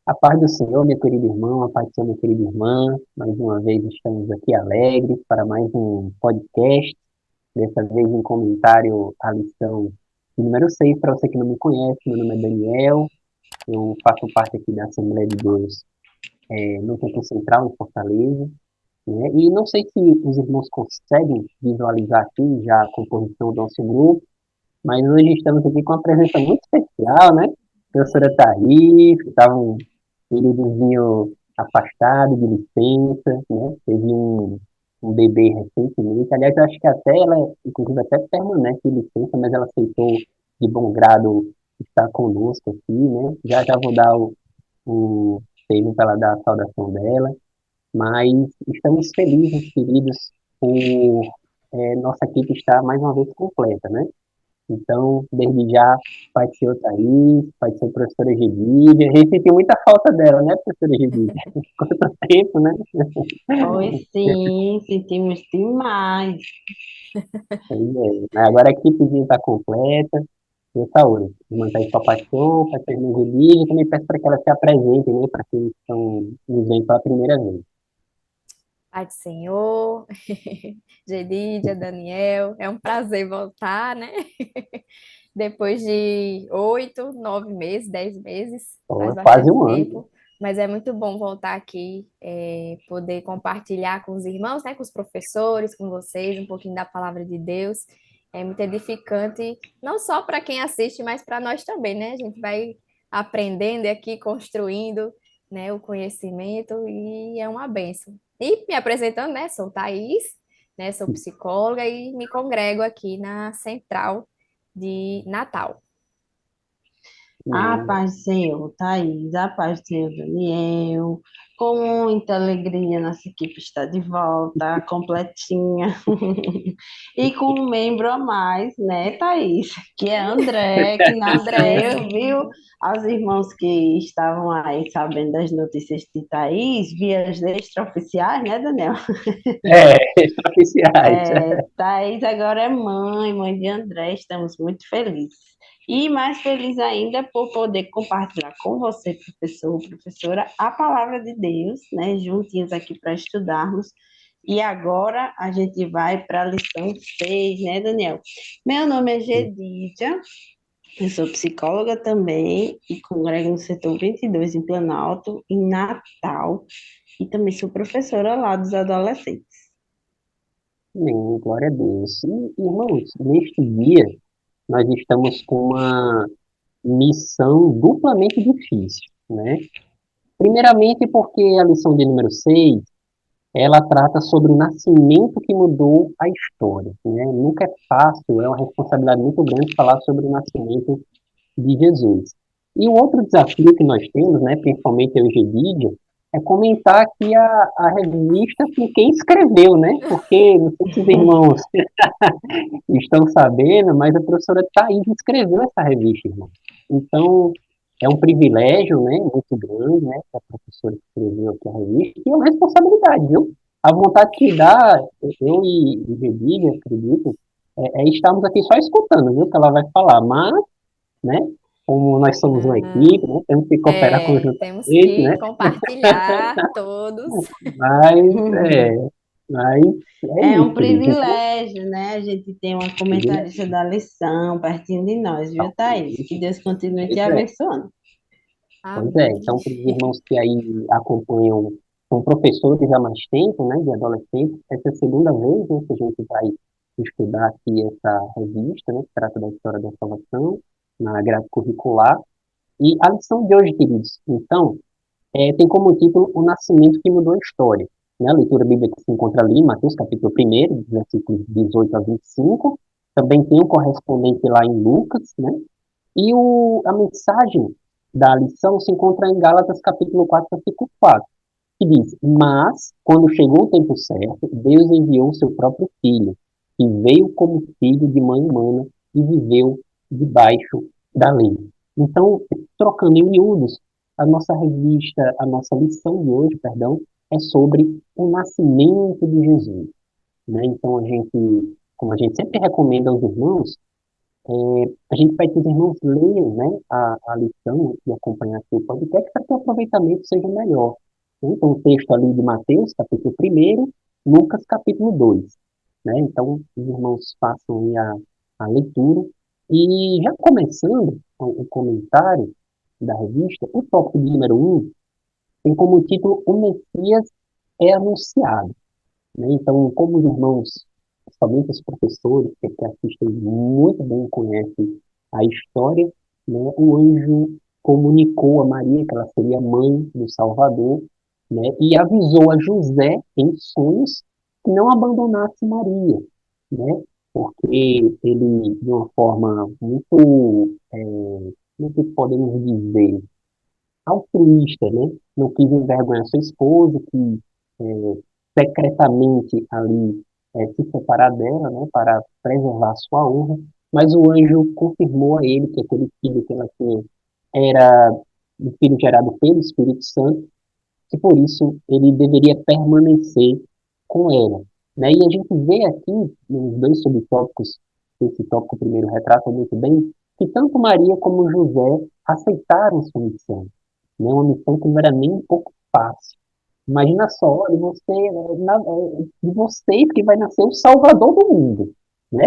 A paz do Senhor, meu querido irmão, a paz do Senhor, minha querida irmã. Mais uma vez estamos aqui alegres para mais um podcast. Dessa vez um comentário à lição de número 6. Para você que não me conhece, meu nome é Daniel. Eu faço parte aqui da Assembleia de Deus no Campo Central, em Fortaleza. Né? E não sei se os irmãos conseguem visualizar aqui já a composição do nosso grupo, mas hoje estamos aqui com uma presença muito especial, né? A professora Thaís, que estava um períodozinho afastado, de licença, né? Teve um bebê recentemente. Aliás, eu acho que até ela, inclusive, até permanece de licença, mas ela aceitou de bom grado estar conosco aqui, né? Já já vou dar o termo para ela dar a saudação dela, mas estamos felizes, queridos, por nossa equipe estar mais uma vez completa, né? Então, desde já, Pai do Senhor Thaís, Pai do Senhor Professora Gedídia. A gente sentiu muita falta dela, né, Professora Gedídia? Quanto tempo, né? Oi, sim, sentimos demais. Pois é. Mas agora a equipezinha está completa. E saúde. Manter sua paixão, Pai do Senhor Gedídia. Também peço para que ela se apresente, né, para quem estão nos vendo pela primeira vez. Pai do Senhor, Gedídia, Daniel, é um prazer voltar, né? Depois de 8, 9 meses, 10 meses, faz Então, quase bastante um ano, né? tempo, mas é muito bom voltar aqui, poder compartilhar com os irmãos, né? Com os professores, com vocês, um pouquinho da palavra de Deus. É muito edificante, não só para quem assiste, mas para nós também, né? A gente vai aprendendo aqui, construindo, né, o conhecimento e é uma bênção. E me apresentando, né? Sou Thaís, né? Sou psicóloga e me congrego aqui na Central de Natal. Não, A paz do Senhor, Thaís, a paz do Senhor, Daniel. Com muita alegria, nossa equipe está de volta, completinha. E com um membro a mais, né, Thaís? Que é André, que é, nasceu, viu? Aos irmãos que estavam aí sabendo das notícias de Thaís, via as extraoficiais, né, Daniel? oficiais. Thaís agora é mãe de André, estamos muito felizes. E mais feliz ainda por poder compartilhar com você, professor, professora, a palavra de Deus, né, juntinhos aqui para estudarmos. E agora a gente vai para a lição 6, né, Daniel? Meu nome é Gedídia, eu sou psicóloga também e congrego no setor 22 em Planalto, em Natal, e também sou professora lá dos adolescentes. Amém, glória a Deus. E, irmãos, neste dia, nós estamos com uma missão duplamente difícil, né? Primeiramente porque a lição de número 6 ela trata sobre o nascimento que mudou a história, né? Nunca é fácil, é uma responsabilidade muito grande falar sobre o nascimento de Jesus. E o outro desafio que nós temos, né, principalmente eu e Gedídia, é comentar aqui a revista com quem escreveu, né? Porque, não sei se os irmãos estão sabendo, mas a professora Thais escreveu essa revista, irmão. Então, é um privilégio, né, muito grande, né, que a professora escreveu aqui a revista, e é uma responsabilidade, viu? A vontade que dá, eu e Gedília, acredito, é estarmos aqui só escutando, viu, que ela vai falar, mas, né, como nós somos uma equipe, né, temos que cooperar Temos conjuntamente, que né, compartilhar todos. mas, mas é É um isso, querido. Então, privilégio, né? A gente tem uma comentarista da lição pertinho de nós, viu, Thaís? Que Deus continue te pois é. abençoando. Pois é, Amém. então, para os irmãos que aí acompanham com professores há mais tempo, né, de adolescentes, essa é a segunda vez, né, que a gente vai estudar aqui essa revista, né, que trata da história da salvação, na grade curricular. E a lição de hoje, queridos, então, tem como título O Nascimento que Mudou a História. Né, a leitura bíblica que se encontra ali em Mateus capítulo 1, versículos 18 a 25. Também tem um correspondente lá em Lucas, né, e a mensagem da lição se encontra em Gálatas capítulo 4, versículo 4, que diz: Mas, quando chegou o tempo certo, Deus enviou o seu próprio Filho, que veio como filho de mãe humana e viveu debaixo da lei. Então, trocando em miúdos, a nossa revista, a nossa lição de hoje, perdão, é sobre o nascimento de Jesus. Né? Então, como a gente sempre recomenda aos irmãos, A gente pede que os irmãos leiam, né, a lição e acompanhar aqui o podcast para que o aproveitamento seja melhor. Então, o texto ali de Mateus, capítulo 1, Lucas, capítulo 2. Né? Então, os irmãos façam aí a leitura. E já começando o comentário da revista, o tópico número 1 tem como título O Messias é Anunciado. Né? Então, como os irmãos, somente os professores que assistem muito bem, conhecem a história, né? O anjo comunicou a Maria que ela seria mãe do Salvador, né? E avisou a José em sonhos que não abandonasse Maria, né? Porque ele, de uma forma muito, como é que podemos dizer, altruísta, né? Não quis envergonhar sua esposa, que secretamente ali se separar dela, né? Para preservar sua honra, mas o anjo confirmou a ele que aquele filho que ela tinha era um filho gerado pelo Espírito Santo, que por isso ele deveria permanecer com ela. Né? E a gente vê aqui, nos dois subtópicos, esse tópico primeiro retrata muito bem, que tanto Maria como José aceitaram sua missão. Né? Uma missão que não era nem um pouco fácil. Imagina só, de vocês que vai nascer o Salvador do mundo. Né?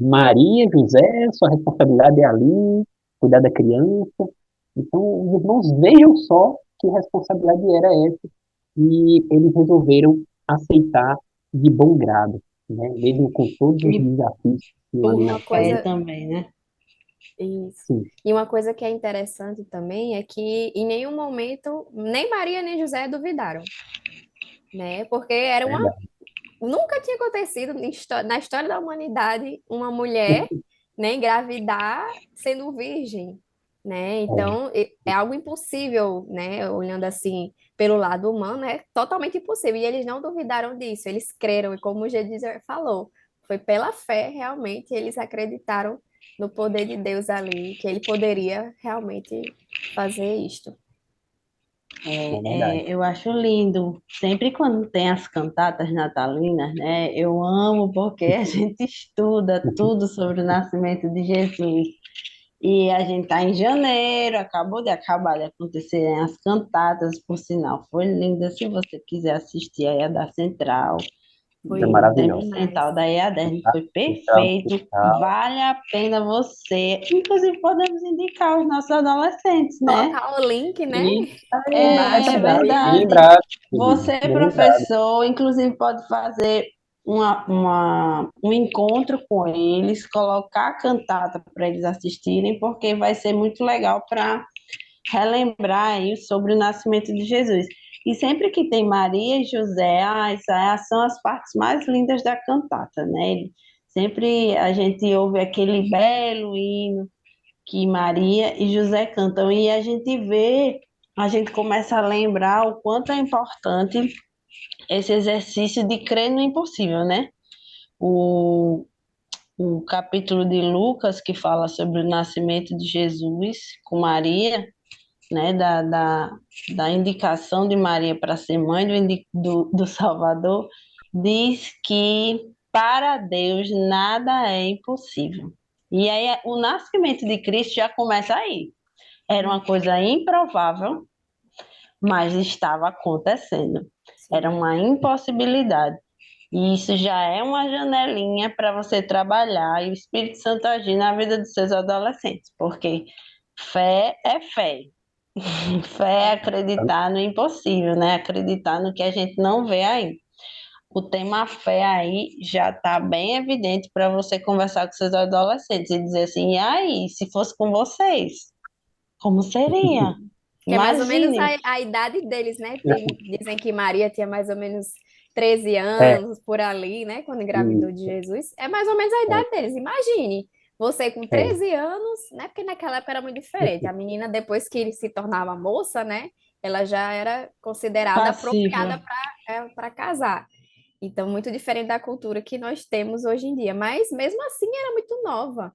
Maria, José, sua responsabilidade é ali, cuidar da criança. Então, os irmãos vejam só que responsabilidade era essa e eles resolveram aceitar de bom grado, né? Mesmo com todos os E desafios que tinham ali por na Uma fé frente. coisa, também, né? isso. Sim, E uma coisa que é interessante também é que em nenhum momento nem Maria nem José duvidaram, né? Porque era uma verdade. nunca tinha acontecido na história da humanidade uma mulher, né, engravidar sendo virgem, né? É, Então, é algo impossível, né? Olhando assim pelo lado humano, é totalmente impossível. E eles não duvidaram disso, eles creram. E como o Gedizer falou, foi pela fé, realmente, eles acreditaram no poder de Deus ali, que ele poderia realmente fazer isto. é verdade. Eu acho lindo. Sempre quando tem as cantatas natalinas, né? Eu amo porque a gente estuda tudo sobre o nascimento de Jesus. E a gente está em janeiro, acabou de acabar de acontecerem as cantatas, por sinal, foi linda. Se você quiser assistir aí a da Central, Foi É do linda Tempo maravilhoso. demais. Central da EADESM, Tá? foi Então, perfeito. então, Vale a pena você. Inclusive, podemos indicar aos nossos adolescentes, né? Colocar o link, né, e é embaixo É verdade, aí. bem verdade. lembrado, querido, Você, bem lembrado. professor, inclusive pode fazer um encontro com eles, colocar a cantata para eles assistirem, porque vai ser muito legal para relembrar aí sobre o nascimento de Jesus. E sempre que tem Maria e José, são as partes mais lindas da cantata, né? Sempre a gente ouve aquele belo hino que Maria e José cantam, e a gente começa a lembrar o quanto é importante esse exercício de crer no impossível, né? O, o capítulo de Lucas, que fala sobre o nascimento de Jesus com Maria, né? Da indicação de Maria para ser mãe do Salvador, diz que para Deus nada é impossível. E aí o nascimento de Cristo já começa aí. Era uma coisa improvável, mas estava acontecendo. Era Sim. uma impossibilidade. E isso já é uma janelinha para você trabalhar e o Espírito Santo agir na vida dos seus adolescentes, porque fé é fé. Fé é acreditar no impossível, né? Acreditar no que a gente não vê aí. O tema fé aí já está bem evidente para você conversar com seus adolescentes e dizer assim: e aí, se fosse com vocês, como seria? Que é mais ou menos Imagine. a idade deles, né? Dizem que Maria tinha mais ou menos 13 É, anos por ali, né? Quando engravidou de isso, Jesus. É mais ou menos a é, idade deles. Imagine você com é, 13 anos, né? Porque naquela época era muito diferente. A menina, depois que se tornava moça, né? Ela já era considerada Passível. apropriada para casar. Então, muito diferente da cultura que nós temos hoje em dia. Mas mesmo assim, era muito nova,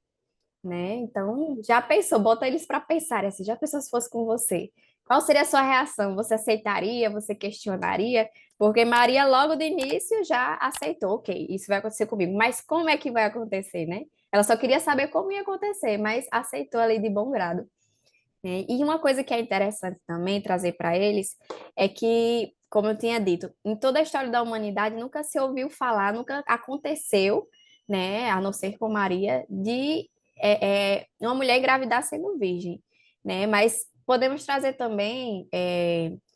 né? Então, já pensou, bota eles para pensar assim, já pensou se fosse com você? Qual seria a sua reação? Você aceitaria? Você questionaria? Porque Maria logo de início já aceitou, ok, isso vai acontecer comigo, mas como é que vai acontecer, né? Ela só queria saber como ia acontecer, mas aceitou ali de bom grado, né? E uma coisa que é interessante também trazer para eles é que, como eu tinha dito, em toda a história da humanidade nunca se ouviu falar, nunca aconteceu, né, a não ser com Maria, de uma mulher engravidar sendo virgem, né? Mas podemos trazer também,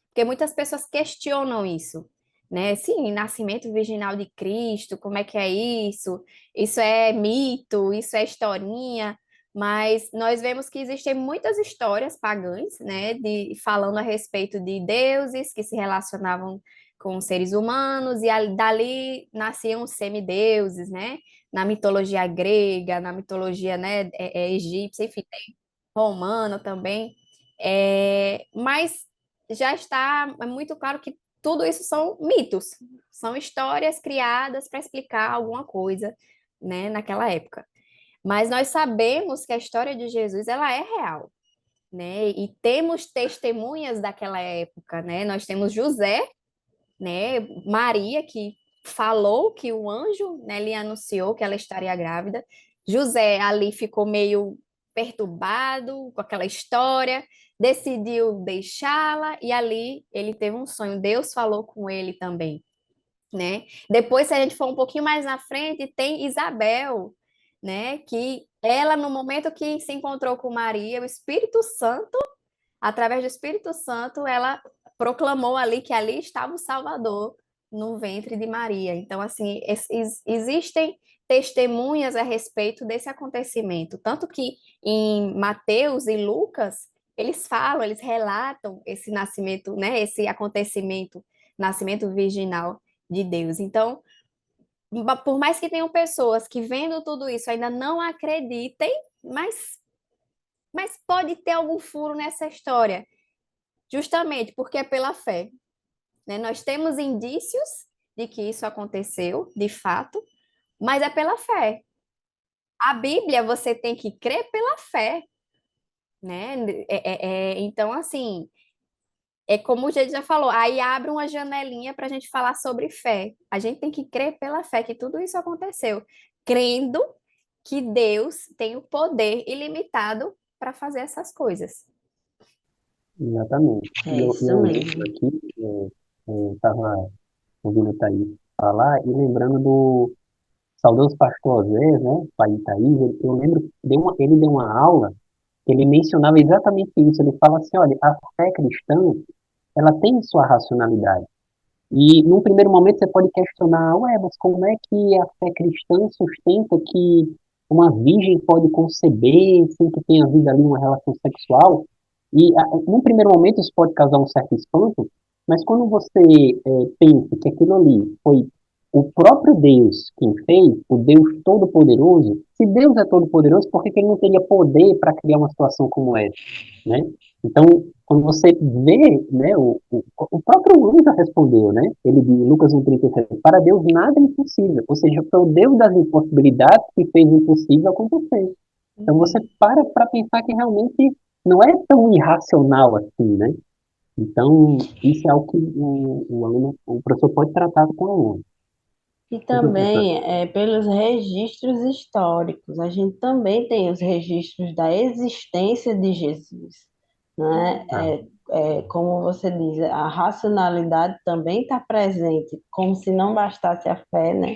porque muitas pessoas questionam isso, né? Sim, nascimento virginal de Cristo, como é que é isso? Isso é mito, isso é historinha. Mas nós vemos que existem muitas histórias pagãs, né, falando a respeito de deuses que se relacionavam com seres humanos, e dali nasciam os semideuses, né, na mitologia grega, na mitologia, né, egípcia, enfim, tem romana também. Mas já está muito claro que tudo isso são mitos, são histórias criadas para explicar alguma coisa, né, naquela época. Mas nós sabemos que a história de Jesus ela é real, né? E temos testemunhas daquela época, né? Nós temos José, né? Maria que falou que o anjo, né, lhe anunciou que ela estaria grávida. José ali ficou meio perturbado com aquela história, decidiu deixá-la e ali ele teve um sonho. Deus falou com ele também, né? Depois, se a gente for um pouquinho mais na frente, tem Isabel, né? Que ela, no momento que se encontrou com Maria, o Espírito Santo, através do Espírito Santo, ela proclamou ali que ali estava o Salvador no ventre de Maria. Então, assim, existem testemunhas a respeito desse acontecimento, tanto que em Mateus e Lucas eles falam, eles relatam esse nascimento, né? Esse acontecimento, nascimento virginal de Deus. Então, por mais que tenham pessoas que vendo tudo isso ainda não acreditem, mas pode ter algum furo nessa história, justamente porque é pela fé, né? Nós temos indícios de que isso aconteceu, de fato, mas é pela fé. A Bíblia você tem que crer pela fé, né? Então, assim, é como o gente já falou, aí abre uma janelinha para a gente falar sobre fé. A gente tem que crer pela fé que tudo isso aconteceu, crendo que Deus tem o poder ilimitado para fazer essas coisas. Exatamente. É E isso eu lembro mesmo. aqui, estava ouvindo o Thaís falar e lembrando do saudoso pastor Osés, né, pai de Thaís, eu lembro que ele deu uma aula que ele mencionava exatamente isso. Ele fala assim, olha, a fé cristã, ela tem sua racionalidade. E num primeiro momento você pode questionar, ué, mas como é que a fé cristã sustenta que uma virgem pode conceber sem que tenha havido ali uma relação sexual? E num primeiro momento isso pode causar um certo espanto, mas quando você pensa que aquilo ali foi o próprio Deus quem fez, o Deus Todo-Poderoso, se Deus é Todo-Poderoso, por que que ele não teria poder para criar uma situação como essa, né? Então, quando você vê, né, o próprio anjo respondeu, né? Ele diz, em Lucas 1,37, para Deus nada é impossível. Ou seja, foi o Deus das impossibilidades que fez o impossível acontecer. Então você para pensar que realmente não é tão irracional assim, né? Então, isso é algo que o professor pode tratar com o aluno. E Sim, professor. também, pelos registros históricos, a gente também tem os registros da existência de Jesus, né? Ah, Como você diz, a racionalidade também está presente, como se não bastasse a fé, né?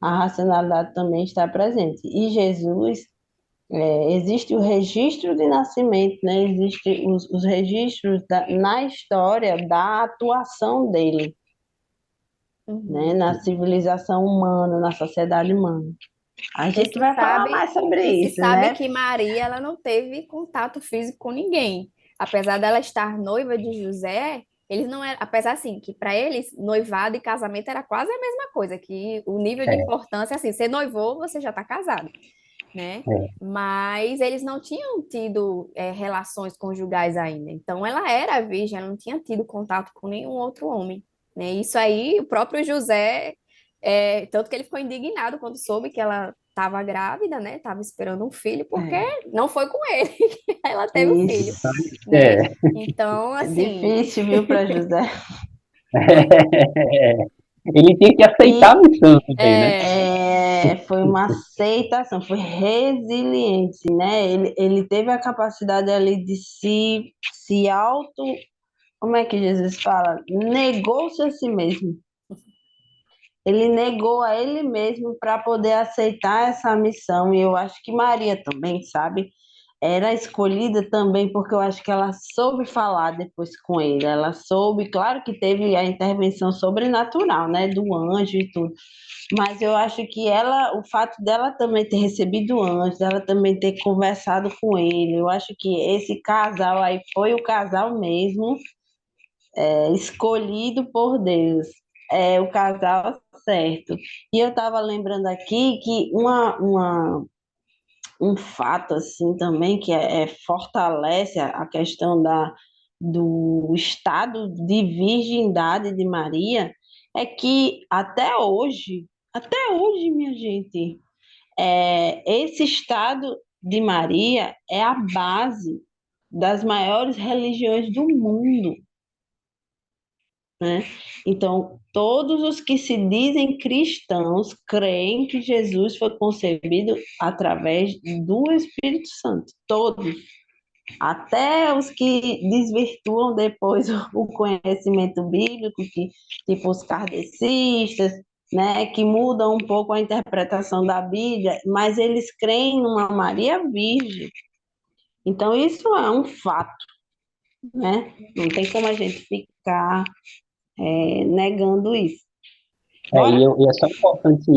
A racionalidade também está presente. E Jesus, existe o registro de nascimento, né? Existem os registros na história da atuação dele, né? Uhum. Na civilização humana, na sociedade humana. A E gente vai falar mais sobre se isso, sabe né? que Maria ela não teve contato físico com ninguém. Apesar dela estar noiva de José, eles não eram, apesar assim, que para eles noivado e casamento era quase a mesma coisa, que o nível de é, importância assim, você noivou, você já está casado, né? é, Mas eles não tinham tido relações conjugais ainda. Então ela era virgem, ela não tinha tido contato com nenhum outro homem, né? Isso aí, o próprio José, tanto que ele ficou indignado quando soube que ela estava grávida, né? Estava esperando um filho, porque É, não foi com ele que ela teve o filho, isso. exatamente. né? Então, É assim, difícil, viu, para José? Ele tinha que aceitar a E missão também, né? é, foi uma aceitação, foi resiliente, né? Ele teve a capacidade ali de se auto, como é que Jesus fala? Negou-se a si mesmo. Ele negou a ele mesmo para poder aceitar essa missão. E eu acho que Maria também, sabe? Era escolhida também porque eu acho que ela soube falar depois com ele. Ela soube, claro que teve a intervenção sobrenatural, né, do anjo e tudo. Mas eu acho que ela, o fato dela também ter recebido o anjo, dela também ter conversado com ele, eu acho que esse casal aí foi o casal mesmo, escolhido por Deus, é o casal certo. E eu estava lembrando aqui que um fato assim também que fortalece a questão do estado de virgindade de Maria é que até hoje, minha gente, esse estado de Maria é a base das maiores religiões do mundo, né? Então, todos os que se dizem cristãos creem que Jesus foi concebido através do Espírito Santo. Todos. Até os que desvirtuam depois o conhecimento bíblico, tipo os kardecistas, né, que mudam um pouco a interpretação da Bíblia, mas eles creem numa Maria Virgem. Então, isso é um fato, né? Não tem como a gente ficar negando isso. Bora? E é só importante,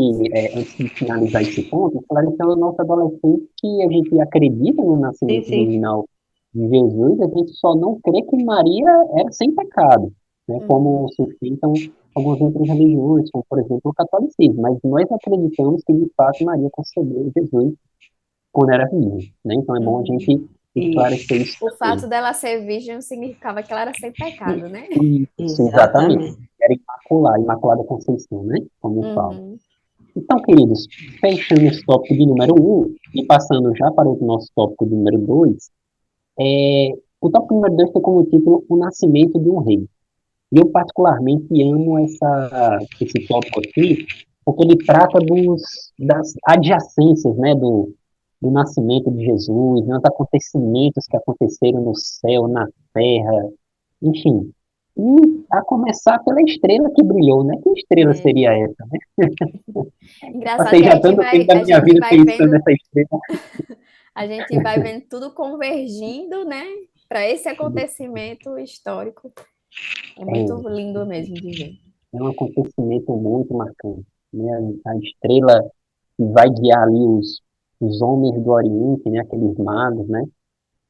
antes de finalizar esse ponto, esclarecer aos nossos adolescentes que a gente acredita no Sim, nascimento sim. virginal de Jesus, a gente só não crê que Maria era sem pecado, né, como Uhum. sustentam algumas outras religiões, como, por exemplo, o catolicismo. Mas nós acreditamos que, de fato, Maria concebeu Jesus quando era virgem, né? Então é bom a Uhum. gente Isso. esclarecer isso O também. fato dela ser virgem não significava que ela era sem pecado, né? Isso, exatamente. Exatamente. Era imacular, Imaculada Conceição, né? Como eu falo. Uhum. Então, queridos, fechando esse tópico de número um e passando já para o nosso tópico de número 2, o tópico número 2 tem como título O Nascimento de um Rei. E eu particularmente amo esse tópico aqui, porque ele trata das adjacências, né, do nascimento de Jesus, dos acontecimentos que aconteceram no céu, na terra, enfim. E a começar pela estrela que brilhou, né? Que estrela É. seria essa, né? Engraçado Passei que já tanto tempo da a minha gente vida vai pensando vendo, nessa estrela. a gente vai vendo tudo convergindo, né, para esse acontecimento histórico. É muito É, lindo mesmo de ver. é um acontecimento muito marcante, né? A estrela que vai guiar ali os homens do Oriente, né? Aqueles magos, né?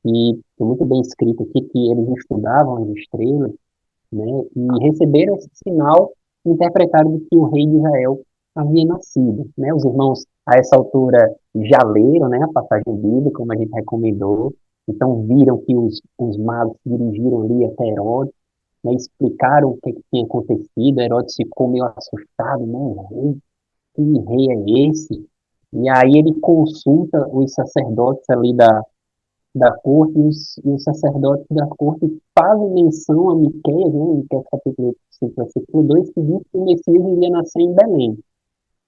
E é muito bem escrito aqui que eles estudavam as estrelas, né? E receberam esse sinal e interpretaram de que o rei de Israel havia nascido, né? Os irmãos, a essa altura, já leram, né? A passagem bíblica, como a gente recomendou, então viram que os magos se dirigiram ali até Herodes, né? Explicaram o que tinha acontecido, Herodes ficou meio assustado, né? Que rei é esse? E aí ele consulta os sacerdotes ali da corte, e os sacerdotes da corte fazem menção a Miqueias, né, em Miqueias capítulo 5, versículo 2, que diz que o Messias iria nascer em Belém,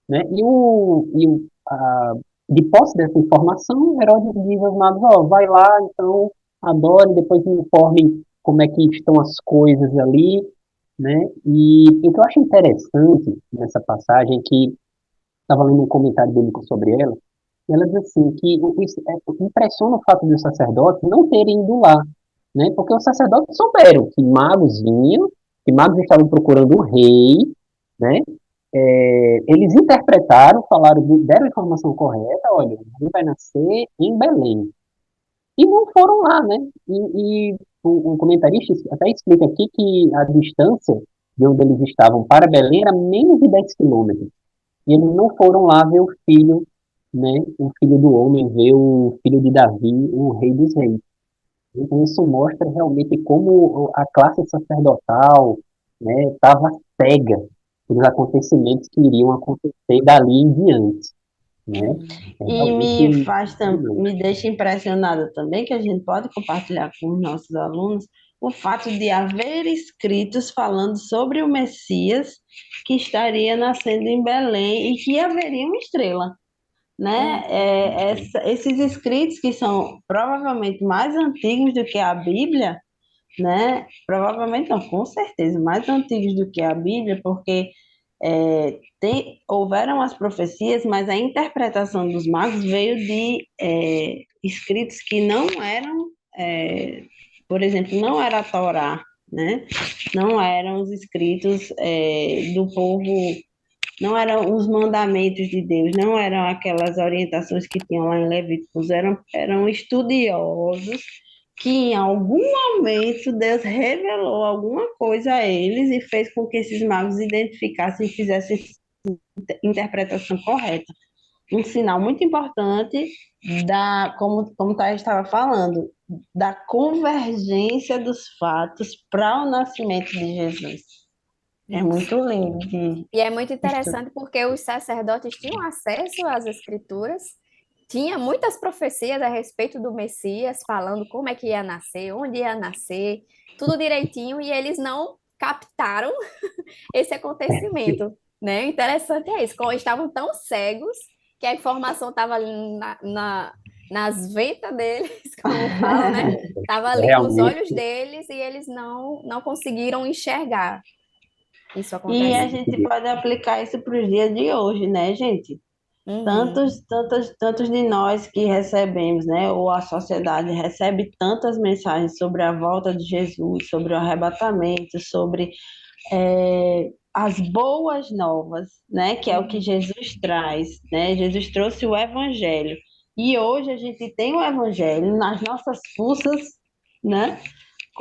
né, de posse dessa informação, Herodes diz aos magos, ó, vai lá, então, adore, depois me informem como é que estão as coisas ali, né, e o que eu acho interessante nessa passagem é que estava lendo um comentário bíblico sobre ela, e ela diz assim, que impressiona o fato dos sacerdotes não terem ido lá, né? Porque os sacerdotes souberam que magos vinham, que magos estavam procurando o rei, né? Eles interpretaram, falaram, deram a informação correta, olha, o rei vai nascer em Belém. E não foram lá, né? E um comentarista até explica aqui que a distância de onde eles estavam para Belém era menos de 10 quilômetros. E eles não foram lá ver o filho, né, o filho do homem, ver o filho de Davi, o rei dos reis. Então isso mostra realmente como a classe sacerdotal, né, estava cega pelos acontecimentos que iriam acontecer dali em diante, né? É E realmente impressionante. me deixa impressionada também, que a gente pode compartilhar com os nossos alunos, o fato de haver escritos falando sobre o Messias que estaria nascendo em Belém e que haveria uma estrela, né? Esses escritos que são provavelmente mais antigos do que a Bíblia, né? Provavelmente não, com certeza, mais antigos do que a Bíblia, porque houveram as profecias, mas a interpretação dos magos veio de escritos que não eram, por exemplo, não era a Torá, né? Não eram os escritos do povo, não eram os mandamentos de Deus, não eram aquelas orientações que tinham lá em Levíticos, eram estudiosos que em algum momento Deus revelou alguma coisa a eles e fez com que esses magos identificassem e fizessem a interpretação correta. Um sinal muito importante como Thaís estava falando, da convergência dos fatos para o nascimento de Jesus. É Isso. muito lindo de E é muito estudar. interessante porque os sacerdotes tinham acesso às escrituras, tinha muitas profecias a respeito do Messias, falando como é que ia nascer, onde ia nascer, tudo direitinho, e eles não captaram esse acontecimento, né? O interessante é isso, como eles estavam tão cegos que a informação estava ali nas ventas deles, como falam, né? Estava ali nos olhos Realmente, deles e eles não conseguiram enxergar isso E a acontecendo. gente pode aplicar isso para os dias de hoje, né, gente? Uhum. Tantos de nós que recebemos, né? Ou a sociedade recebe tantas mensagens sobre a volta de Jesus, sobre o arrebatamento, sobre as boas novas, né? Que é o que Uhum. Jesus traz, né? Jesus trouxe o Evangelho. E hoje a gente tem o Evangelho nas nossas forças, né?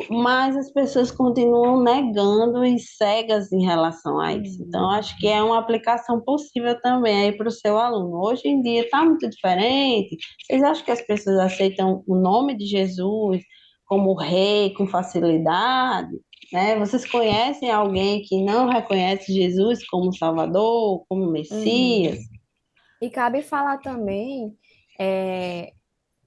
Mas as pessoas continuam negando e cegas em relação a isso. Então, Uhum. acho que é uma aplicação possível também aí para o seu aluno. Hoje em dia está muito diferente. Vocês acham que as pessoas aceitam o nome de Jesus como rei com facilidade? Né? Vocês conhecem alguém que não reconhece Jesus como Salvador, como Messias? Uhum. E cabe falar também é,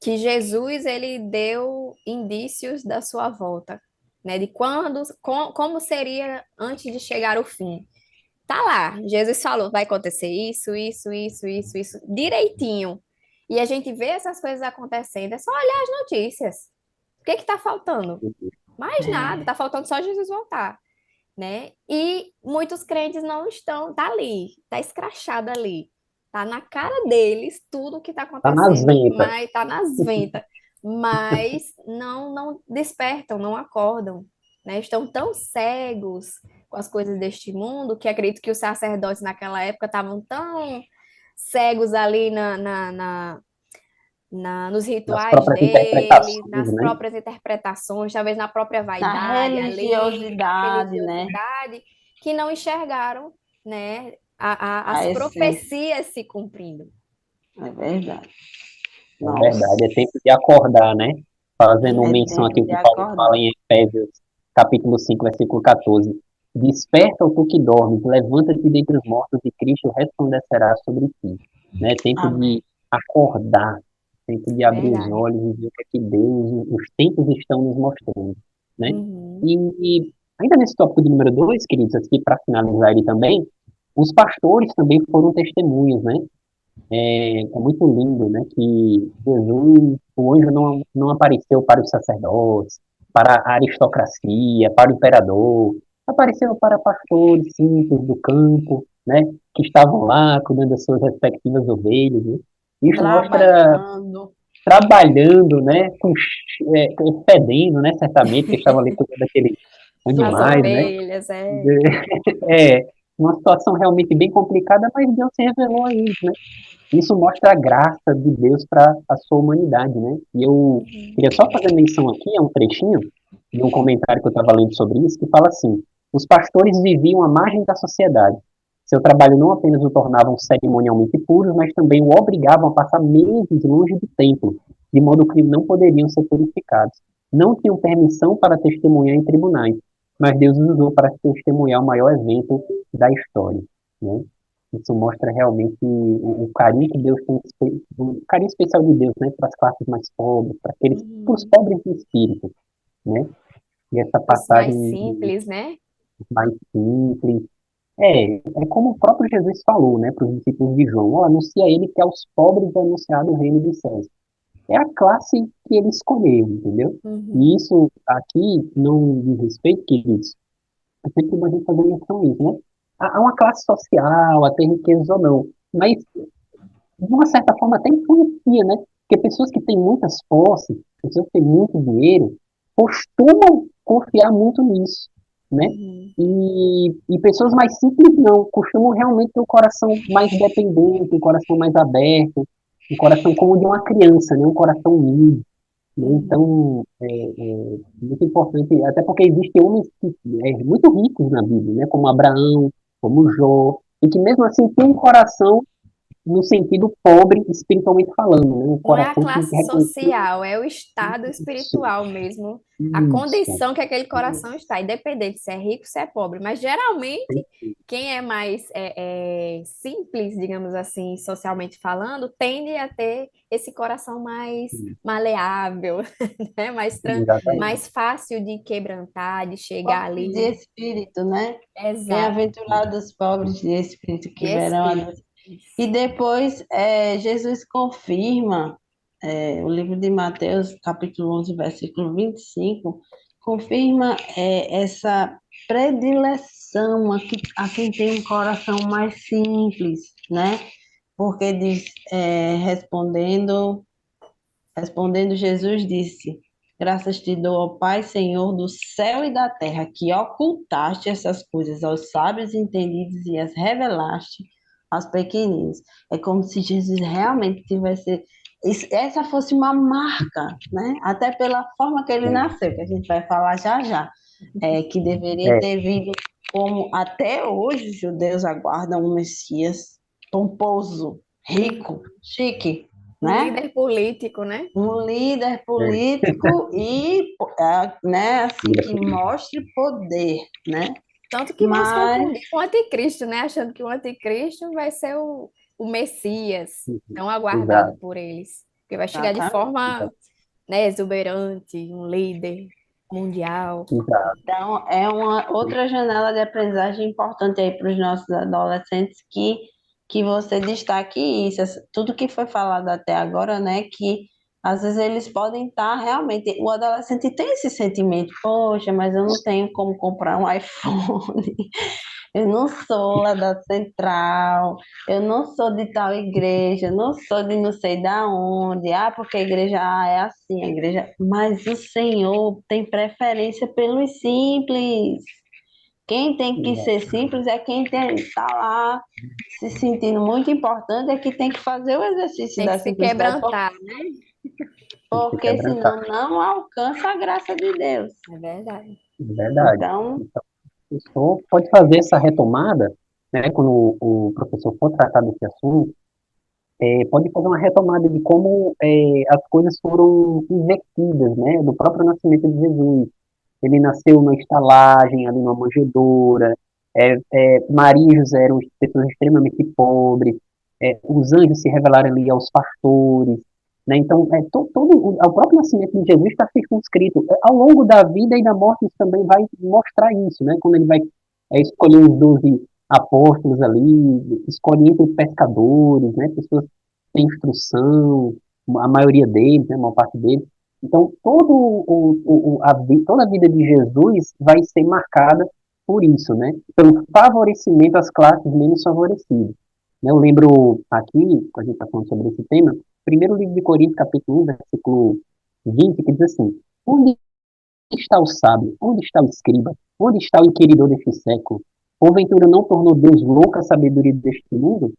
que Jesus ele deu indícios da sua volta, né? De quando, como seria antes de chegar o fim. Tá lá, Jesus falou, vai acontecer isso, direitinho. E a gente vê essas coisas acontecendo, é só olhar as notícias. O que que tá faltando? Mais nada, É, tá faltando só Jesus voltar, né? E muitos crentes não estão, tá ali, tá escrachado ali, tá na cara deles tudo o que tá tá nas acontecendo, ventas. mas tá nas ventas, mas não despertam, não acordam, né? Estão tão cegos com as coisas deste mundo que acredito que os sacerdotes naquela época estavam tão cegos ali nos Nas rituais próprias deles, interpretações, nas né? próprias interpretações, talvez na própria na vaidade ali, na religiosidade, né? religiosidade, que não enxergaram, né, A as essência. profecias se cumprindo. É verdade. É Nossa, verdade, é tempo de acordar, né? Fazendo é menção tempo aqui o de que Paulo fala acordar. em Efésios, capítulo 5, versículo 14. Desperta, o tu que dormes, levanta-te dentre os mortos e Cristo resplandecerá sobre ti. Né? Tempo Amém. de acordar, tempo de abrir os Verdade. olhos e ver o que é que Deus, os tempos estão nos mostrando, né? Uhum. E ainda nesse tópico de número 2, queridos, aqui para finalizar ele também, os pastores também foram testemunhas, né? É muito lindo, né, que Jesus, o anjo não apareceu para os sacerdotes, para a aristocracia, para o imperador, apareceu para pastores simples do campo, né, que estavam lá cuidando das suas respectivas ovelhas, né. Isso mostra Trabalhando. trabalhando, né, fedendo, né, certamente, que estavam ali cuidando daqueles As animais, né, ovelhas, é uma situação realmente bem complicada, mas Deus se revelou a eles, né. Isso mostra a graça de Deus para a sua humanidade, né? E eu queria só fazer menção aqui a um trechinho de um comentário que eu estava lendo sobre isso, que fala assim: os pastores viviam à margem da sociedade. Seu trabalho não apenas o tornavam cerimonialmente puros, mas também o obrigavam a passar meses longe do templo, de modo que não poderiam ser purificados. Não tinham permissão para testemunhar em tribunais, mas Deus os usou para testemunhar o maior evento da história, né? Isso mostra realmente o carinho que Deus tem, o carinho especial de Deus, né, para as classes mais pobres, para aqueles, para os uhum. pobres de espírito, né? E essa Os mais passagem simples, né? mais simples. É como o próprio Jesus falou, né, para os discípulos de João: "Ó, anuncia ele que aos pobres é anunciado o reino dos céus." É a classe que ele escolheu, entendeu? Uhum. E isso aqui não diz respeito, queridos, é sempre bom a gente fazer menção a isso, né? A uma classe social, a ter riquezas ou não. Mas, de uma certa forma, até influencia, né? Porque pessoas que têm muitas posses, pessoas que têm muito dinheiro, costumam confiar muito nisso, né? Uhum. E pessoas mais simples não, costumam realmente ter um coração mais independente, um coração mais aberto, um coração como o de uma criança, né? Um coração humilde, né? Uhum. Então, muito importante, até porque existem homens que, muito ricos na Bíblia, né? Como Abraão, como Jó, e que mesmo assim têm um coração no sentido pobre, espiritualmente falando, né? Um Não é a coração que classe reconhece social, é o estado isso, espiritual mesmo, a isso, condição que aquele coração está, independente se é rico, se é pobre. Mas geralmente, quem é mais simples, digamos assim, socialmente falando, tende a ter esse coração mais maleável, né? exatamente. Mais fácil de quebrantar, de chegar Pobres de ali. espírito, né? Exato, Bem-aventurados os pobres de espírito de que verão a espírito. Deus. E depois Jesus confirma, o livro de Mateus, capítulo 11 versículo 25 confirma essa predileção a quem tem um coração mais simples, né? Porque diz, respondendo, Jesus disse: Graças te dou, ó Pai, Senhor do céu e da terra, que ocultaste essas coisas aos sábios entendidos e as revelaste aos pequeninos. É como se Jesus realmente tivesse. Essa fosse uma marca, né? Até pela forma que ele nasceu, que a gente vai falar já já, que deveria É, ter vindo como até hoje os judeus aguardam um Messias pomposo, Um, rico, chique, um né? líder político, né? Um líder é, político e, né, assim, Líder que político, mostre poder, né? Tanto que vão se Mas, confundir com o anticristo, né? Achando que o anticristo vai ser o Messias, tão aguardado exato, por eles. Porque vai chegar de exatamente. forma, né, exuberante, um líder mundial. exato, Então, é uma outra janela de aprendizagem importante aí para os nossos adolescentes que você destaque isso, tudo que foi falado até agora, né? Que às vezes eles podem estar realmente. O adolescente tem esse sentimento, poxa, mas eu não tenho como comprar um iPhone. Eu não sou lá da central, eu não sou de tal igreja, eu não sou de não sei da onde. Ah, porque a igreja é assim, a igreja. Mas o Senhor tem preferência pelos simples. Quem tem que exato. ser simples é quem está lá se sentindo muito importante, é que tem que fazer o exercício Tem que da se simplicidade, quebrantar. Tem que se porque quebrantar, senão não alcança a graça de Deus. É verdade. é verdade. Então, Então, o professor pode fazer essa retomada, né, quando o professor for tratar desse assunto, pode fazer uma retomada de como as coisas foram invertidas, né, do próprio nascimento de Jesus. Ele nasceu numa estalagem, ali numa manjedoura. Maria e José eram pessoas extremamente pobres. Os anjos se revelaram ali aos pastores. Né? Então, o próprio nascimento de Jesus está circunscrito. Ao longo da vida e da morte, isso também vai mostrar isso. Né? Quando ele vai escolher os 12 apóstolos ali, escolhe entre pescadores, né? Pessoas que têm instrução, a maioria deles, né? A maior parte deles. Então, toda a vida de Jesus vai ser marcada por isso, né? Pelo favorecimento às classes menos favorecidas. Né? Eu lembro aqui, quando a gente está falando sobre esse tema, primeiro livro de Coríntios, capítulo 1, versículo 20, que diz assim: Onde está o sábio? Onde está o escriba? Onde está o inquiridor deste século? Porventura não tornou Deus louca a sabedoria deste mundo?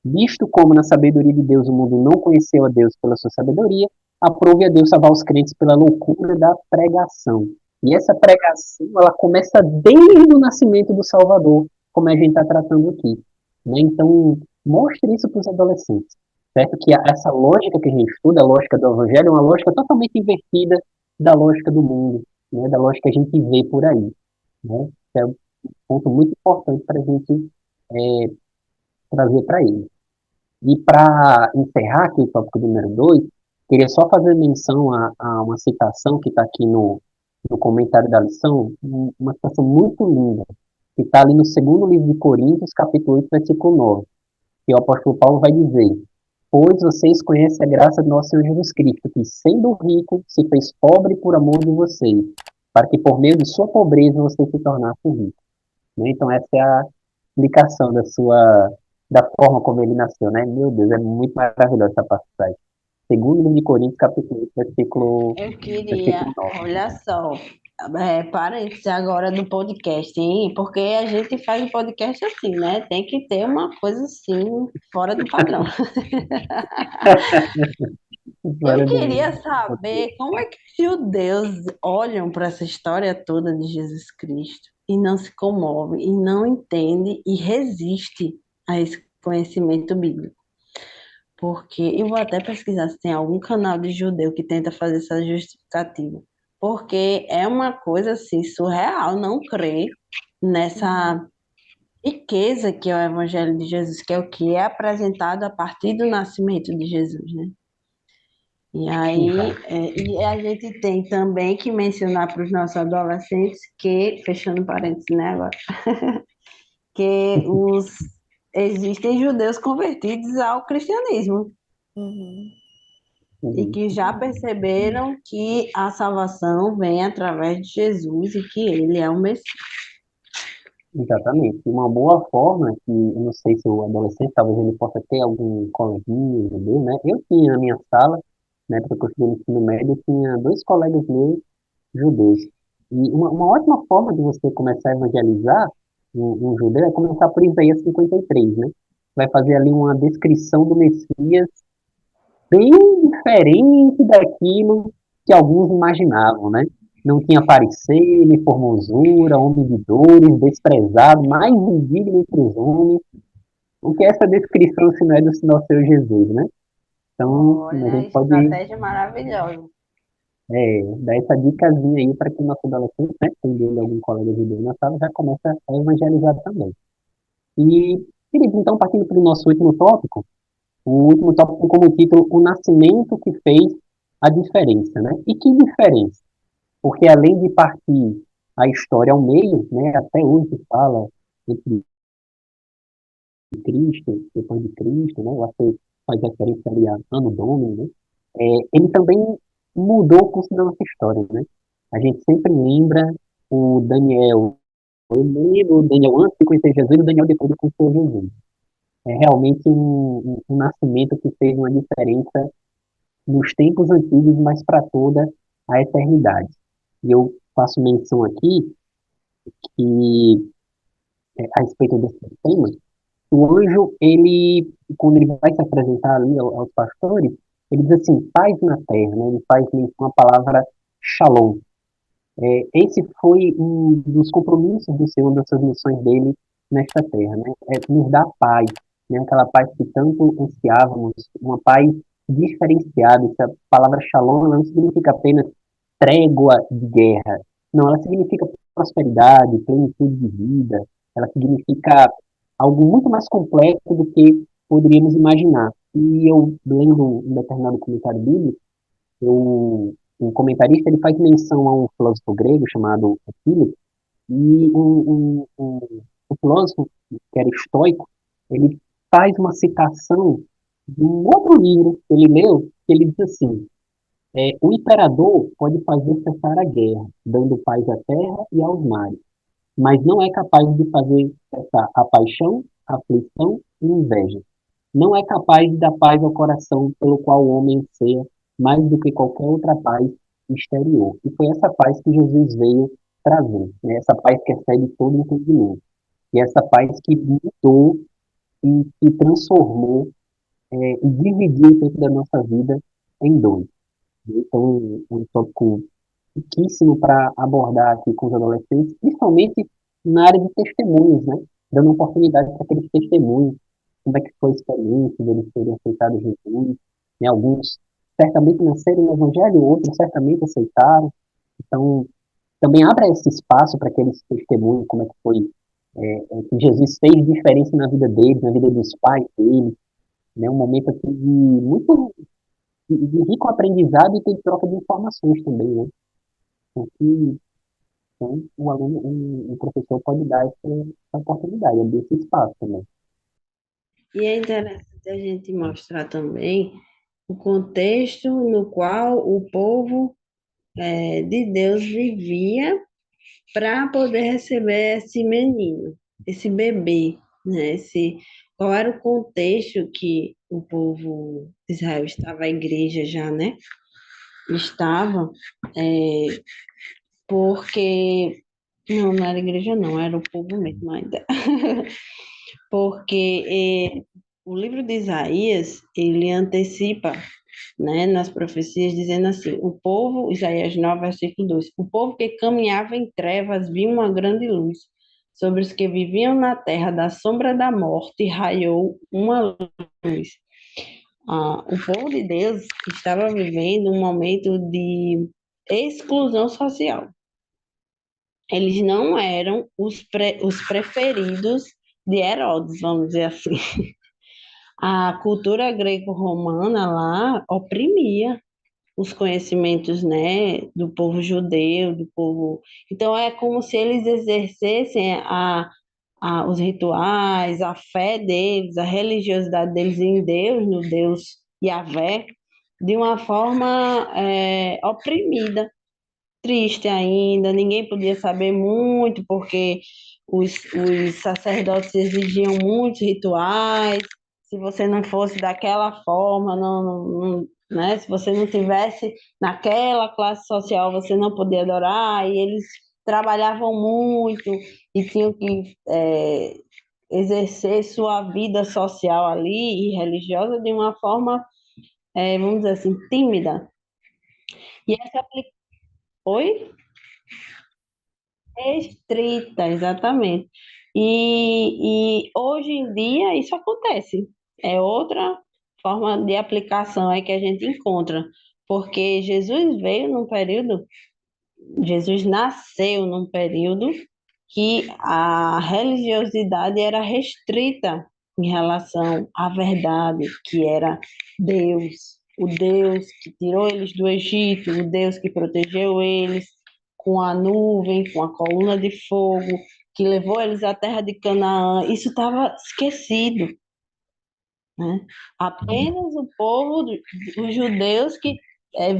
Visto como na sabedoria de Deus o mundo não conheceu a Deus pela sua sabedoria, aprove a Deus salvar os crentes pela loucura da pregação. E essa pregação, ela começa desde o nascimento do Salvador, como a gente está tratando aqui. Né? Então, mostre isso para os adolescentes. Certo? Que essa lógica que a gente estuda, a lógica do Evangelho, é uma lógica totalmente invertida da lógica do mundo, né? Da lógica que a gente vê por aí. Né? É um ponto muito importante para a gente é, trazer para ele. E para encerrar aqui o tópico número 2, queria só fazer menção a uma citação que está aqui no comentário da lição, uma situação muito linda, que está ali no segundo livro de Coríntios, capítulo 8, versículo 9, que o apóstolo Paulo vai dizer: pois vocês conhecem a graça do nosso Senhor Jesus Cristo, que, sendo rico, se fez pobre por amor de vocês, para que por meio de sua pobreza vocês se tornassem ricos. Né? Então, essa é a explicação da forma como ele nasceu, né? Meu Deus, é muito maravilhosa essa passagem. Segundo livro de Coríntios, capítulo 8, Eu queria, versículo 9. olha só, parênteses agora do podcast, hein? Porque a gente faz o podcast assim, né? Tem que ter uma coisa assim, fora do padrão. Eu Fora queria do roteiro. saber como é que os judeus olham para essa história toda de Jesus Cristo e não se comovem, e não entendem e resistem a esse conhecimento bíblico. Porque eu vou até pesquisar se tem algum canal de judeu que tenta fazer essa justificativa. Porque é uma coisa assim surreal não crer Uhum. nessa riqueza que é o Evangelho de Jesus, que é o que é apresentado a partir do nascimento de Jesus, né? E aí, Exato. e a gente tem também que mencionar para os nossos adolescentes que, fechando parênteses, né, agora, que existem judeus convertidos ao cristianismo Uhum. e Uhum. que já perceberam que a salvação vem através de Jesus e que ele é o Messias. Exatamente. Uma boa forma, que eu não sei se o adolescente, talvez ele possa ter algum coleguinha judeu, né? Eu tinha na minha sala, na época que eu estudei no ensino médio, eu tinha dois colegas meus judeus. E uma ótima forma de você começar a evangelizar um judeu é começar por Isaías 53, né? Vai fazer ali uma descrição do Messias bem diferente daquilo que alguns imaginavam, né? Não tinha parecer, nem formosura, homem de dores, desprezado, mais indigno entre os homens. O que é essa descrição se não é do nosso Senhor Jesus, né? Então, a Olha, gente pode estratégia maravilhosa. dar essa dicasinha aí para que o nosso adolescente, né, tendo algum colega de Deus na sala, já começa a evangelizar também. E, Felipe, então, partindo para o nosso último tópico, o último tópico tem como título O Nascimento que Fez a Diferença, né? E que diferença? Porque além de partir a história ao meio, né, até hoje se fala entre Cristo, depois de Cristo, né, eu acho que faz referência ali a Ano Domini, né, ele também mudou o curso da nossa história, né? A gente sempre lembra o Daniel, eu lembro o Daniel antes de conhecer Jesus e o Daniel depois de conhecer Jesus. É realmente um nascimento que fez uma diferença nos tempos antigos, mas para toda a eternidade. E eu faço menção aqui que, a respeito desse tema, o anjo, ele, quando ele vai se apresentar ali aos pastores, ele diz assim, paz na terra, né? Ele faz menção à palavra shalom. Esse foi um dos compromissos do Senhor, das suas missões dele nesta terra, né? É nos dar paz, né? Aquela paz que tanto ansiávamos, uma paz diferenciada. Essa palavra shalom ela não significa apenas trégua de guerra. Não, ela significa prosperidade, plenitude de vida. Ela significa algo muito mais complexo do que poderíamos imaginar. E eu, lendo um determinado comentário bíblico, um comentarista ele faz menção a um filósofo grego chamado Epílito, e um filósofo que era estoico, ele faz uma citação de um outro livro que ele leu, que ele diz assim, o imperador pode fazer cessar a guerra, dando paz à terra e aos mares, mas não é capaz de fazer cessar a paixão, a aflição e a inveja. Não é capaz de dar paz ao coração pelo qual o homem anseia mais do que qualquer outra paz exterior. E foi essa paz que Jesus veio trazer, né? Essa paz que excede todo entendimento. E essa paz que mudou e que transformou e dividiu o tempo da nossa vida em dois. Então, um tópico riquíssimo para abordar aqui com os adolescentes, principalmente na área de testemunhos, né? Dando oportunidade para aqueles testemunhos, como é que foi a experiência deles terem aceitado Jesus, né? Alguns certamente nasceram no Evangelho, outros certamente aceitaram, então também abre esse espaço para aqueles testemunhos, como é que foi, que Jesus fez diferença na vida deles, na vida dos pais deles, né? Um momento assim, de muito de rico aprendizado e de troca de informações também, né? Então, o aluno, o professor pode dar essa oportunidade, abrir esse espaço também. E é interessante a gente mostrar também o contexto no qual o povo de Deus vivia para poder receber esse menino, esse bebê, né? Qual era o contexto que o povo de Israel estava, a igreja já, né? Estava, é, porque. Não, não era igreja, não, era o povo mesmo ainda. Porque o livro de Isaías, ele antecipa, né, nas profecias, dizendo assim: o povo, Isaías 9, versículo 2: o povo que caminhava em trevas viu uma grande luz. Sobre os que viviam na terra da sombra da morte, raiou uma luz. O povo de Deus estava vivendo um momento de exclusão social. Eles não eram os preferidos de Herodes, vamos dizer assim. A cultura greco-romana lá oprimia os conhecimentos, né, do povo judeu, do povo. Então é como se eles exercessem os rituais, a fé deles, a religiosidade deles em Deus, no Deus Yahvé, de uma forma oprimida, triste ainda. Ninguém podia saber muito, porque os sacerdotes exigiam muitos rituais. Se você não fosse daquela forma, né? Se você não tivesse naquela classe social, você não podia adorar. E eles trabalhavam muito e tinham que exercer sua vida social ali e religiosa de uma forma, vamos dizer assim, tímida. E essa Oi? Restrita, exatamente. E hoje em dia isso acontece. É outra forma de aplicação aí que a gente encontra, porque Jesus nasceu num período que a religiosidade era restrita em relação à verdade, que era Deus, o Deus que tirou eles do Egito, o Deus que protegeu eles com a nuvem, com a coluna de fogo, que levou eles à terra de Canaã. Isso estava esquecido, né? Apenas o povo, os judeus que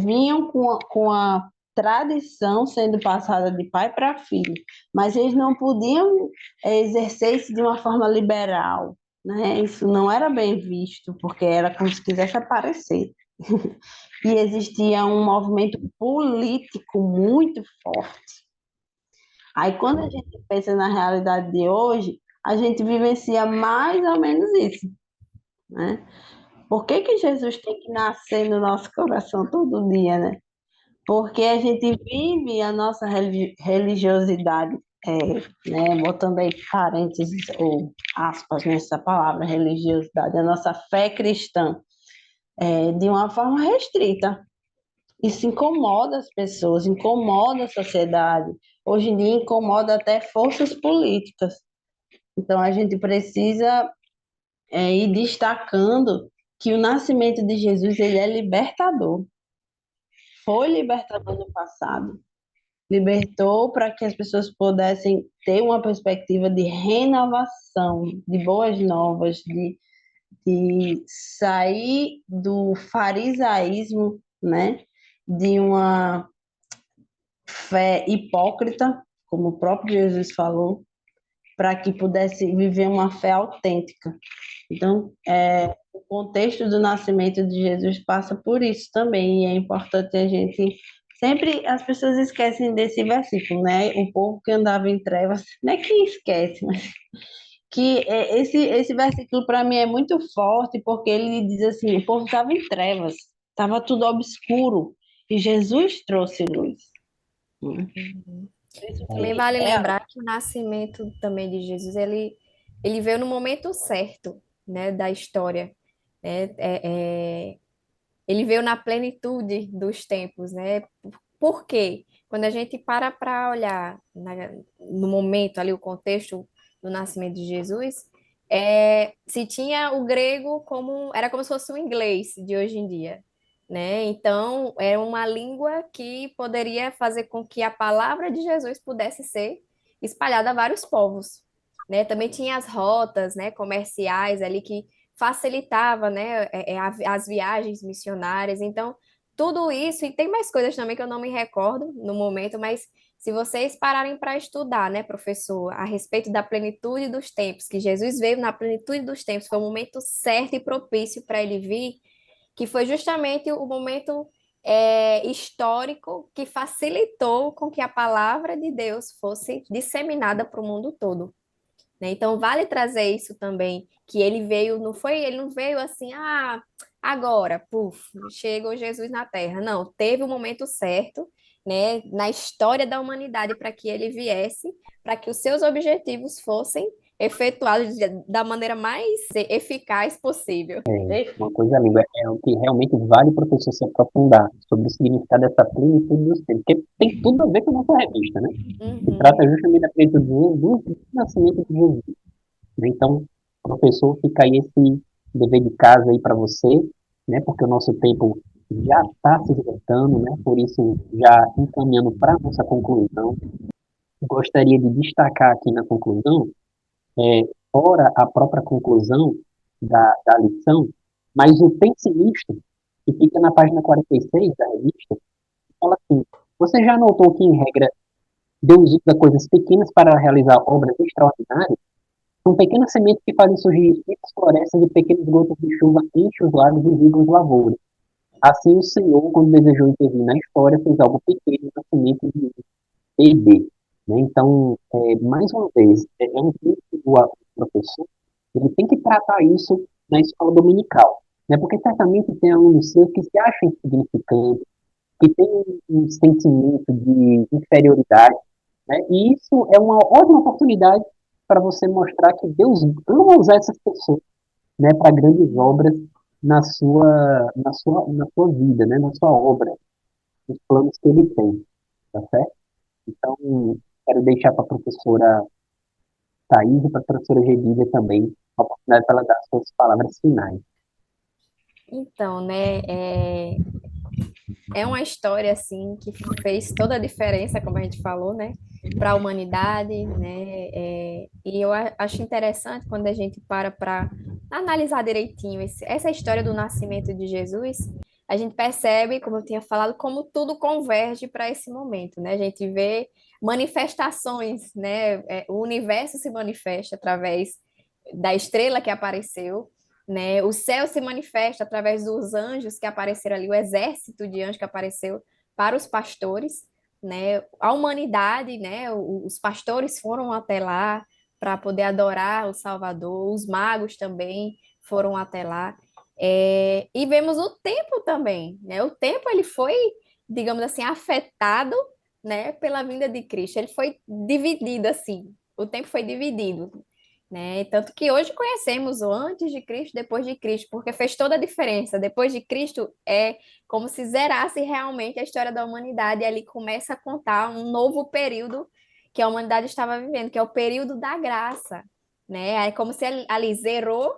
vinham com a tradição sendo passada de pai para filho, mas eles não podiam exercer isso de uma forma liberal, né? Isso não era bem visto, porque era como se quisesse aparecer. E existia um movimento político muito forte. Aí, quando a gente pensa na realidade de hoje, a gente vivencia mais ou menos isso, né? Por que que Jesus tem que nascer no nosso coração todo dia, né? Porque a gente vive a nossa religiosidade, né? Botando aí parênteses ou aspas nessa palavra, religiosidade, a nossa fé cristã, de uma forma restrita. Isso incomoda as pessoas, incomoda a sociedade. Hoje em dia incomoda até forças políticas. Então a gente precisa ir destacando que o nascimento de Jesus ele é libertador. Foi libertador no passado. Libertou para que as pessoas pudessem ter uma perspectiva de renovação, de boas novas, de sair do farisaísmo, né? De uma fé hipócrita, como o próprio Jesus falou, para que pudesse viver uma fé autêntica. Então, o contexto do nascimento de Jesus passa por isso também, e é importante a gente. Sempre as pessoas esquecem desse versículo, né? O povo que andava em trevas, não é que esquece, mas esse versículo para mim é muito forte, porque ele diz assim: o povo estava em trevas, estava tudo obscuro, e Jesus trouxe luz. Né? Uhum. Isso Também que vale é lembrar que o nascimento também de Jesus, ele veio no momento certo, né, da história, né? Ele veio na plenitude dos tempos, né? Por quê? Quando a gente para olhar no momento ali, o contexto do nascimento de Jesus, se tinha o grego era como se fosse o inglês de hoje em dia, né? Então, era uma língua que poderia fazer com que a palavra de Jesus pudesse ser espalhada a vários povos, né? Também tinha as rotas, né, comerciais ali que facilitava, né, as viagens missionárias. Então, tudo isso, e tem mais coisas também que eu não me recordo no momento, mas se vocês pararem para estudar, né, professor, a respeito da plenitude dos tempos, que Jesus veio na plenitude dos tempos, foi o momento certo e propício para ele vir, que foi justamente o momento histórico que facilitou com que a palavra de Deus fosse disseminada para o mundo todo, né? Então vale trazer isso também, que ele veio, ele não veio assim, agora, puf, chegou Jesus na Terra. Não, teve o momento certo, né, na história da humanidade para que ele viesse, para que os seus objetivos fossem efetuados da maneira mais eficaz possível. Uma coisa linda, é o que realmente vale o professor se aprofundar sobre o significado dessa plenitude dos tempos, porque tem tudo a ver com a nossa revista, né? Se Uhum. trata justamente da plenitude do nascimento de Jesus, né? Então, professor, fica aí esse dever de casa aí para você, né? Porque o nosso tempo já está se esgotando, né? Por isso, já encaminhando para a nossa conclusão, gostaria de destacar aqui na conclusão, fora a própria conclusão da lição, mas o pense nisto, que fica na página 46 da revista, fala assim: você já notou que, em regra, Deus usa coisas pequenas para realizar obras extraordinárias? São pequenas sementes que fazem surgir imensas florestas e pequenas gotas de chuva enchem os lagos e irrigam as lavouras. Assim, o Senhor, quando desejou intervir na história, fez algo pequeno na semente de bebê. Né? Então, mais uma vez, é um tempo que o professor ele tem que tratar isso na escola dominical. Né? Porque certamente tem alunos seus que se acham insignificantes, que têm um sentimento de inferioridade, né? E isso é uma ótima oportunidade para você mostrar que Deus ama usar essas pessoas, né, para grandes obras na sua vida, né, na sua obra, nos planos que ele tem, tá certo? Então, quero deixar para a professora Thaís e para a professora Gedília também a oportunidade para ela dar suas palavras finais. Então, né, é uma história assim que fez toda a diferença, como a gente falou, né, para a humanidade, né, e eu acho interessante quando a gente para analisar direitinho essa história do nascimento de Jesus, a gente percebe, como eu tinha falado, como tudo converge para esse momento, né? A gente vê manifestações, né? O universo se manifesta através da estrela que apareceu, né? O céu se manifesta através dos anjos que apareceram ali, o exército de anjos que apareceu para os pastores, né? A humanidade, né? Os pastores foram até lá para poder adorar o Salvador, os magos também foram até lá. E vemos o tempo também, né? O tempo ele foi, digamos assim, afetado, né, pela vinda de Cristo. Ele foi dividido assim. O tempo foi dividido, né? Tanto que hoje conhecemos o antes de Cristo, depois de Cristo, porque fez toda a diferença. Depois de Cristo é como se zerasse realmente a história da humanidade e ali começa a contar um novo período que a humanidade estava vivendo, que é o período da graça, né? É como se ali zerou,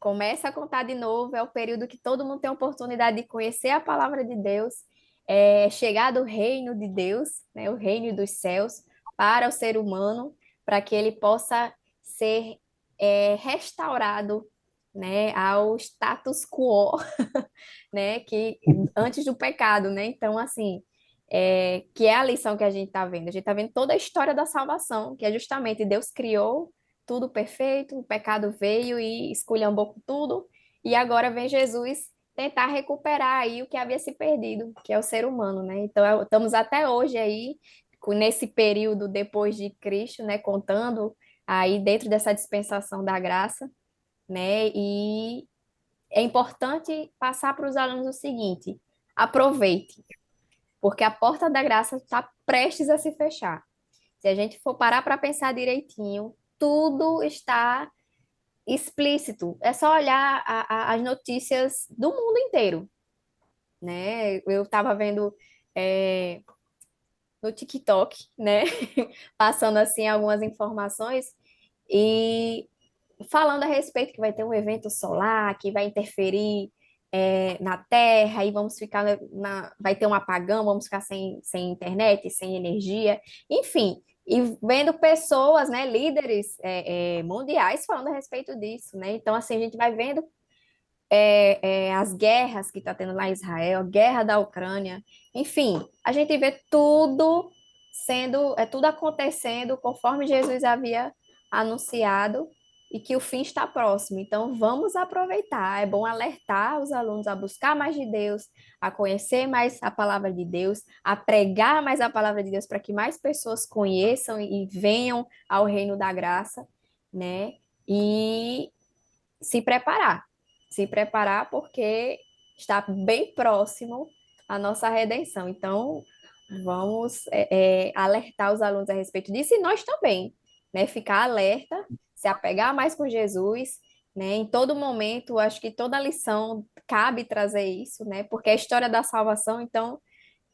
começa a contar de novo, é o período que todo mundo tem a oportunidade de conhecer a palavra de Deus, chegar do reino de Deus, né? O reino dos céus para o ser humano, para que ele possa ser restaurado, né, ao status quo, né, que antes do pecado, né? Então, assim, que é a lição que a gente está vendo. A gente está vendo toda a história da salvação, que é justamente Deus criou tudo perfeito, o pecado veio e esculhambou com tudo, e agora vem Jesus tentar recuperar aí o que havia se perdido, que é o ser humano, né? Então, estamos até hoje aí, nesse período depois de Cristo, né, contando aí dentro dessa dispensação da graça, né? E é importante passar para os alunos o seguinte: aproveite, porque a porta da graça está prestes a se fechar. Se a gente for parar para pensar direitinho, tudo está explícito. É só olhar as notícias do mundo inteiro, né? Eu estava vendo no TikTok, né? Passando assim algumas informações e falando a respeito que vai ter um evento solar que vai interferir na terra e vamos ficar vai ter um apagão, vamos ficar sem internet, sem energia, enfim. E vendo pessoas, né, líderes mundiais falando a respeito disso, né? Então, assim, a gente vai vendo as guerras que está tendo lá em Israel, a guerra da Ucrânia, enfim, a gente vê tudo tudo acontecendo conforme Jesus havia anunciado e que o fim está próximo. Então, vamos aproveitar. É bom alertar os alunos a buscar mais de Deus, a conhecer mais a palavra de Deus, a pregar mais a palavra de Deus para que mais pessoas conheçam e venham ao reino da graça, né? E se preparar. Se preparar porque está bem próximo a nossa redenção. Então, vamos alertar os alunos a respeito disso e nós também, né? Ficar alerta, se apegar mais com Jesus, né? Em todo momento, acho que toda lição cabe trazer isso, né? Porque é a história da salvação, então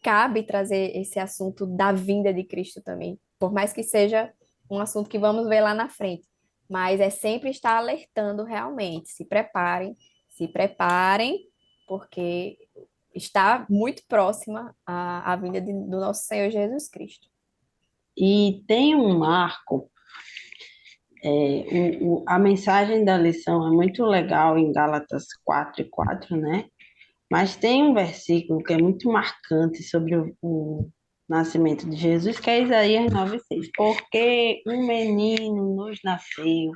cabe trazer esse assunto da vinda de Cristo também, por mais que seja um assunto que vamos ver lá na frente. Mas é sempre estar alertando realmente. Se preparem, porque está muito próxima a vinda do nosso Senhor Jesus Cristo. E tem um marco, a mensagem da lição é muito legal em Gálatas 4:4, né? Mas tem um versículo que é muito marcante sobre o nascimento de Jesus, que é Isaías 9:6. Porque um menino nos nasceu,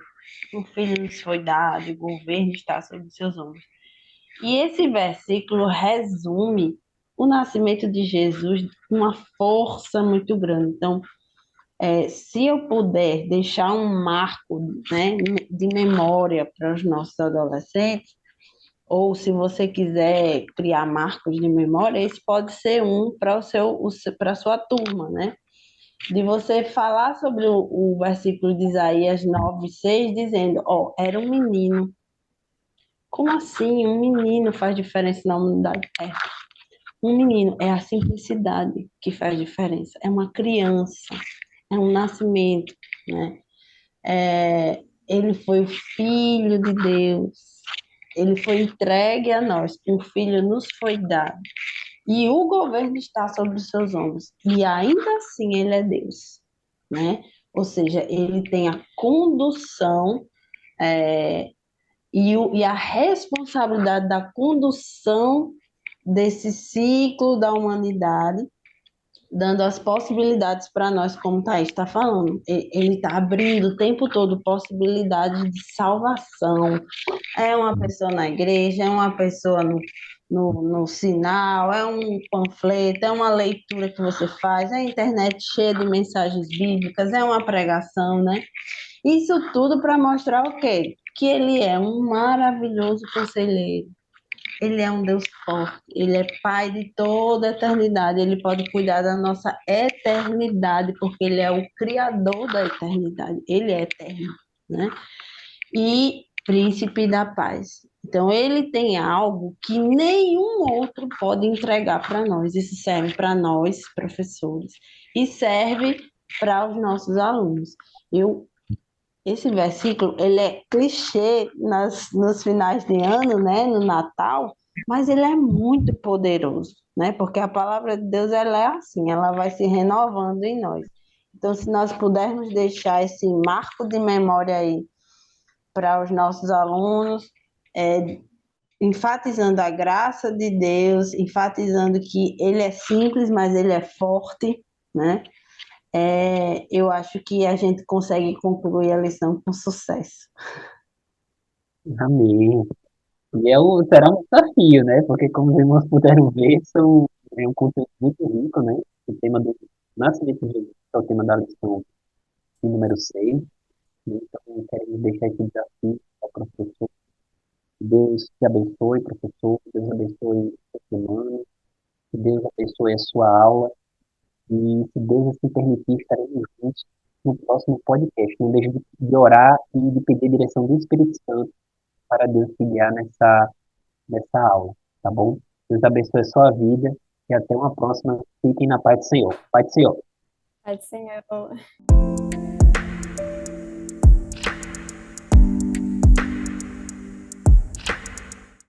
um filho nos foi dado, e o governo está sobre os seus ombros. E esse versículo resume o nascimento de Jesus com uma força muito grande. Então, se eu puder deixar um marco, né, de memória para os nossos adolescentes, ou se você quiser criar marcos de memória, esse pode ser um para a sua turma, né? De você falar sobre o versículo de Isaías 9:6, dizendo, era um menino. Como assim? Um menino faz diferença na humanidade? Um menino é a simplicidade que faz diferença. É uma criança, é um nascimento, né? Ele foi o filho de Deus. Ele foi entregue a nós. Um filho nos foi dado. E o governo está sobre os seus ombros. E ainda assim ele é Deus, né? Ou seja, ele tem a condução e a responsabilidade da condução desse ciclo da humanidade, dando as possibilidades para nós, como Thaís está falando. Ele está abrindo o tempo todo possibilidades de salvação. É uma pessoa na igreja, é uma pessoa no sinal, é um panfleto, é uma leitura que você faz, é a internet cheia de mensagens bíblicas, é uma pregação, né? Isso tudo para mostrar o quê? Que ele é um maravilhoso conselheiro. Ele é um Deus forte, ele é Pai de toda a eternidade, ele pode cuidar da nossa eternidade, porque ele é o Criador da eternidade, ele é eterno, né? E Príncipe da Paz. Então, ele tem algo que nenhum outro pode entregar para nós. Isso serve para nós, professores, e serve para os nossos alunos. Esse versículo, ele é clichê nos finais de ano, né, no Natal, mas ele é muito poderoso, né, porque a palavra de Deus, ela é assim, ela vai se renovando em nós. Então, se nós pudermos deixar esse marco de memória aí para os nossos alunos, enfatizando a graça de Deus, enfatizando que ele é simples, mas ele é forte, né, eu acho que a gente consegue concluir a lição com sucesso. Amém. E será um desafio, né? Porque, como os irmãos puderam ver, é um conteúdo muito rico, né? O tema do nascimento de Jesus, que é o tema da lição de número 6. Então, queremos deixar esse desafio ao professor. Deus te abençoe, professor. Deus abençoe a sua semana. Que Deus abençoe a sua aula. E, se Deus assim permitir, estaremos juntos no próximo podcast. Não deixe de orar e de pedir a direção do Espírito Santo para Deus te guiar nessa aula, tá bom? Deus abençoe a sua vida e até uma próxima. Fiquem na paz do Senhor. Paz do Senhor. Pai do Senhor.